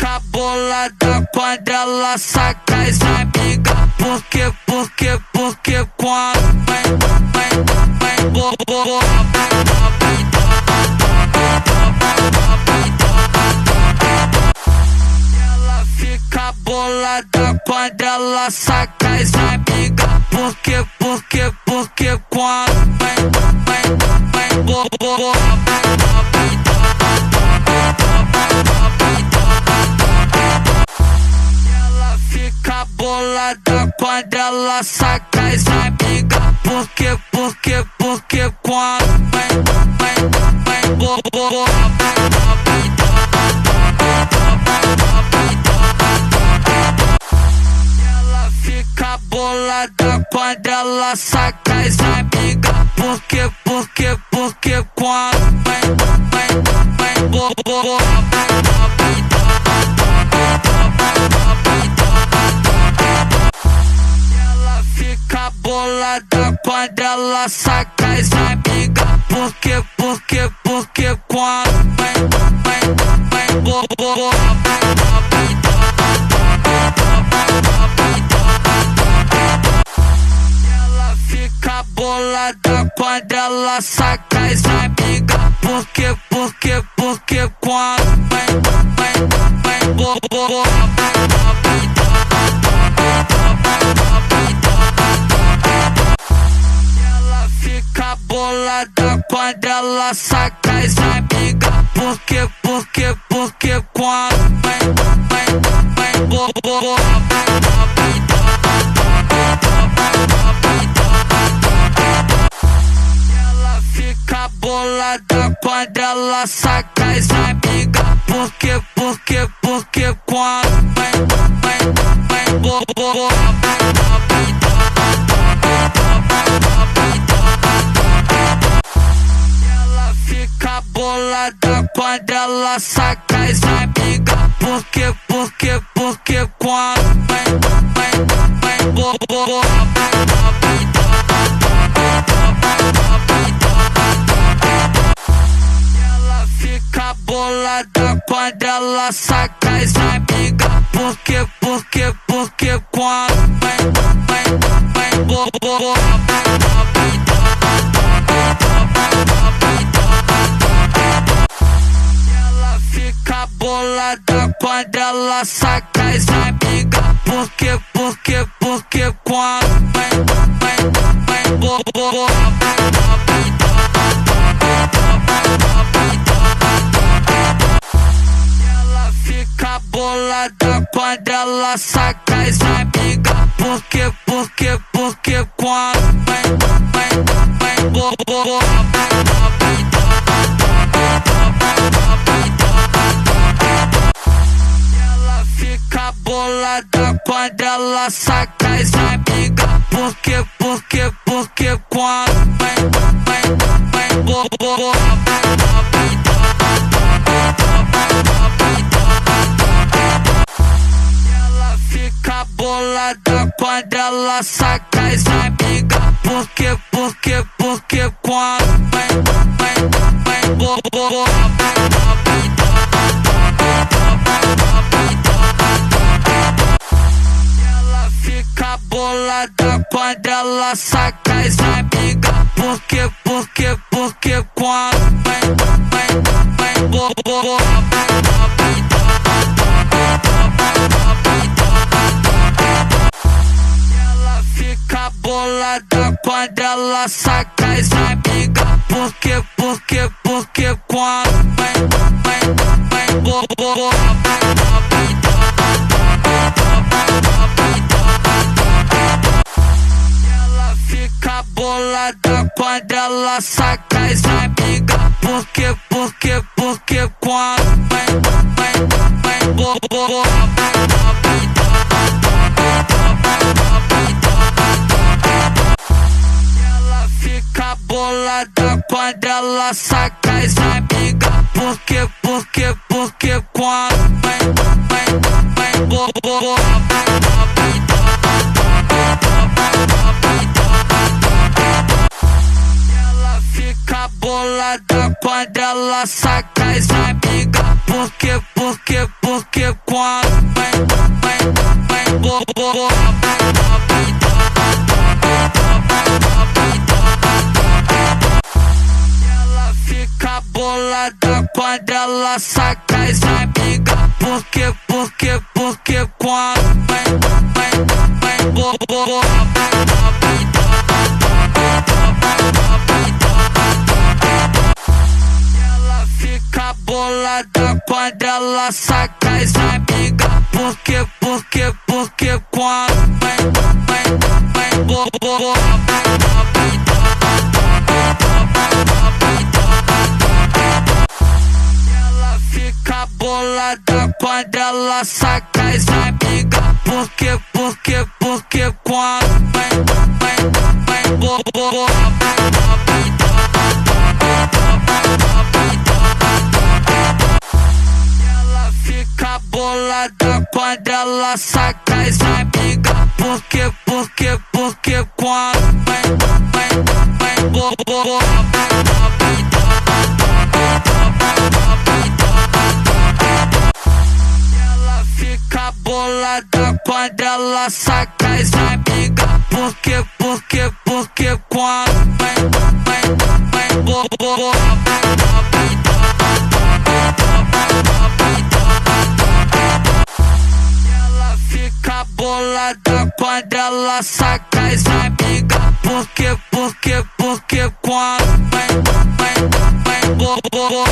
fica bolada quando ela saca as amigas. Porque quando ela fica bolada quando ela saca as amigas. Porque quando ela fica bolada quando ela saca as amigas. Porque quando ela fica bolada quando ela saca as amigas. Porque quando ela fica bolada quando ela saca as amigas. Porque quando ela fica bolada quando ela saca as amigas. Porque quando ela fica bolada quando ela saca as amigas. Porque quando ela fica bolada quando ela saca as amigas. Porque quando ela fica bolada quando ela saca as amigas. Porque quando ela fica bolada quando ela saca as amigas. Porque quando ela fica bolada quando ela saca as amigas. Porque quando ela fica bolada quando ela saca as amigas. Porque quando ela fica bolada quando ela saca as amigas. Porque quando ela fica bolada quando ela saca as amigas. Porque quando ela fica bolada quando ela saca as amigas. Porque quando ela fica bolada quando ela saca as amigas. Porque quando ela fica bolada quando ela saca as amigas. Porque quando ela fica bolada quando ela saca as amigas. Porque quando ela fica bolada quando ela saca as amigas. Porque porque quando vem bola. Ela fica bolada quando ela saca as amigas, porque quando vem bola. Ela fica bolada quando ela saca as amigas, porque quando vem bola. Ela fica bolada quando ela saca as amigas, porque quando vem bola. Ela fica bolada quando ela saca as amigas, porque quando vem bola. Ela fica bolada quando ela saca as amigas, porque quando vem bola. Ela fica bolada quando ela saca as amigas, porque quando vem bola.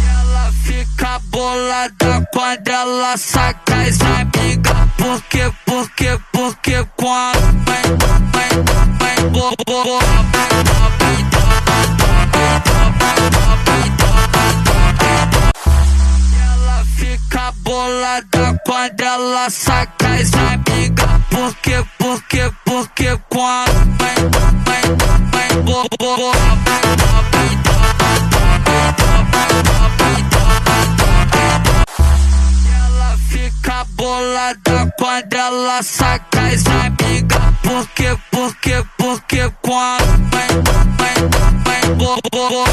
Ela fica bolada quando ela saca as amigas, porque quando vem bola. Ela fica bolada quando ela saca as amigas, porque quando vem bola. Ela fica bolada quando ela saca as amigas, porque quando vem bola.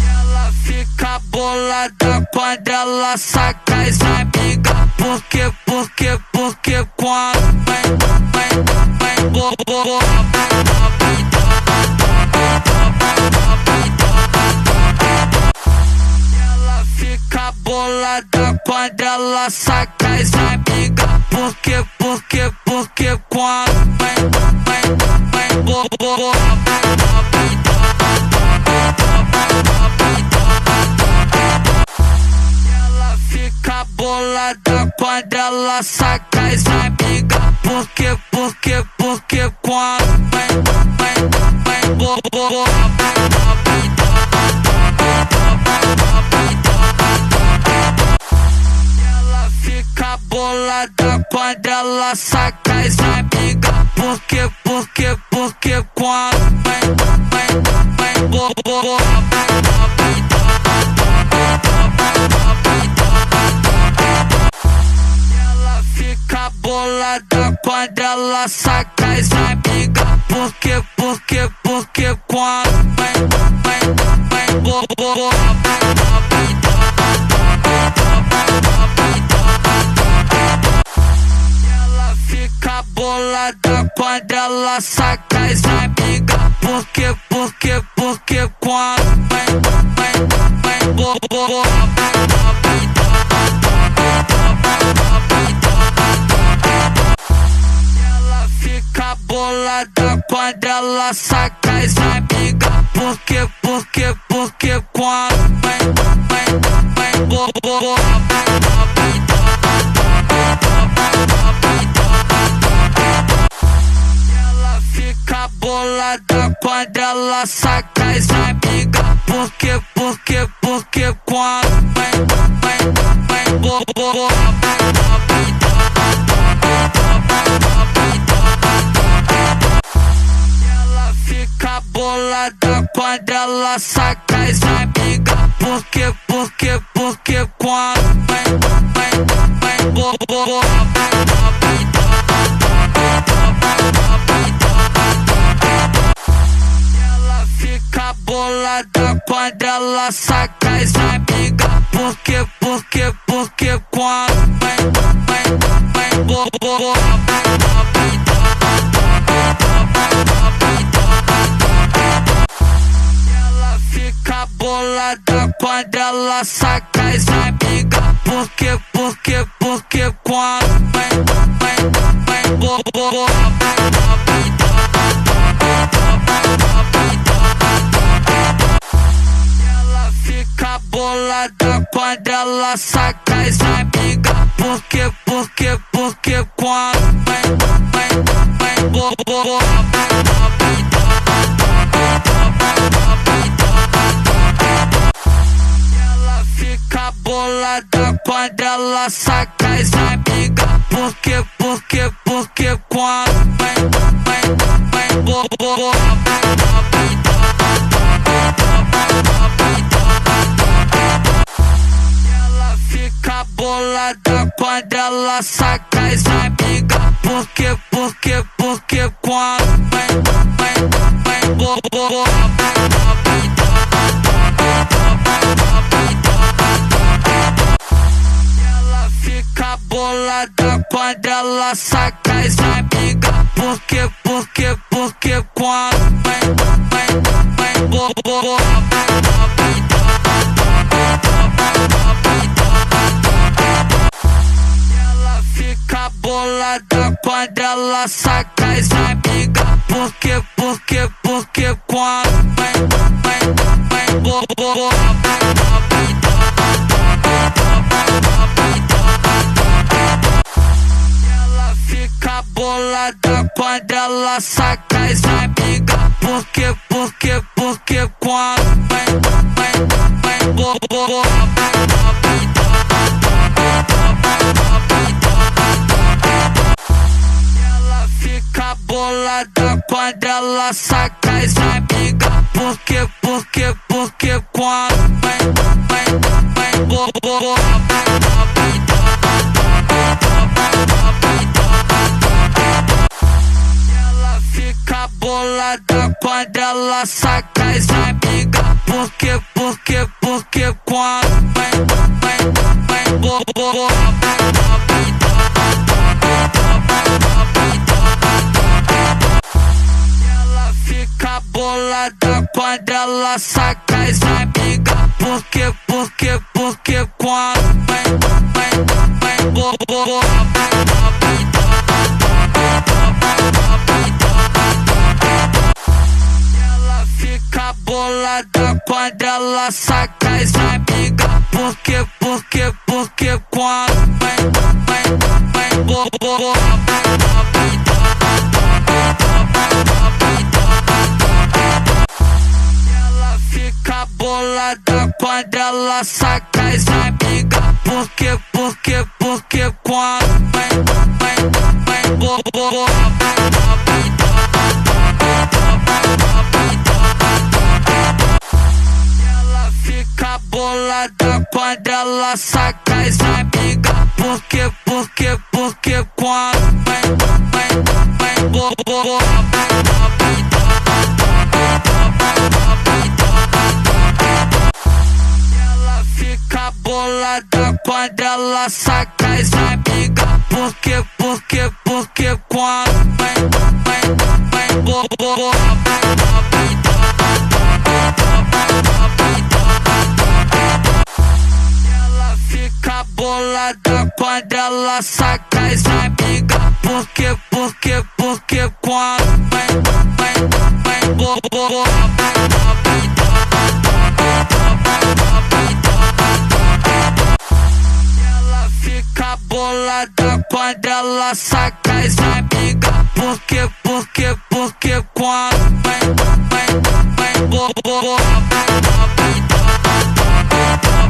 Ela fica bolada quando ela saca as amigas, porque quando vem bola. Ela fica bolada quando ela saca as amigas, porque quando vem bola. Ela fica bolada quando ela saca as amigas, porque quando vem bola. Ela fica bolada quando ela saca as amigas, porque quando vem bola. Ela fica bolada quando ela saca as amigas, porque quando vem bola. Ela fica bolada quando ela saca as amigas, porque quando vem bola. Ela fica bolada quando ela saca as amigas, porque quando vem bola. Ela fica bolada quando ela saca as amigas, porque quando vem bola. Ela fica bolada quando ela saca as amigas, porque quando vem bola. quando ela saca as amigas. Porque quando vem ela fica bolada quando ela saca as amigas. Porque quando ela fica bolada quando ela saca as amigas. Porque quando ela fica bolada quando ela saca as amigas. Porque quando ela fica bolada quando ela saca as amigas. Porque quando ela fica bolada quando ela saca as amigas. Porque quando ela fica bolada quando ela saca as amigas. Porque quando ela fica bolada quando ela saca as amigas. Porque quando ela fica bolada quando ela saca as amigas. Porque quando ela fica bolada quando ela saca as amigas. Porque quando ela fica bolada quando ela saca as amigas. Porque quando ela fica bolada quando ela saca as amigas. Porque quando ela fica bolada quando ela saca as amigas. Porque quando ela fica bolada quando ela saca as amigas. Porque quando ela fica bolada quando ela saca as amigas. Porque quando ela fica bolada quando ela saca as amigas. Porque quando ela fica bolada quando ela saca as amigas. Porque quando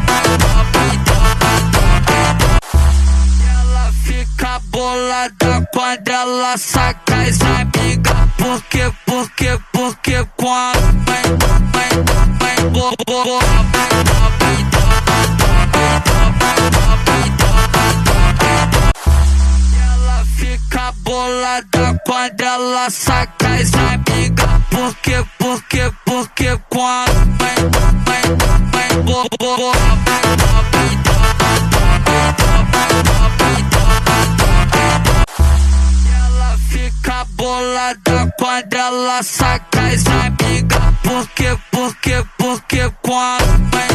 ela fica bolada quando ela saca as amigas. Porque quando ela fica bolada quando ela saca as amigas. Porque quando Ela fica bolada quando ela saca as amigas. Porque quando vem,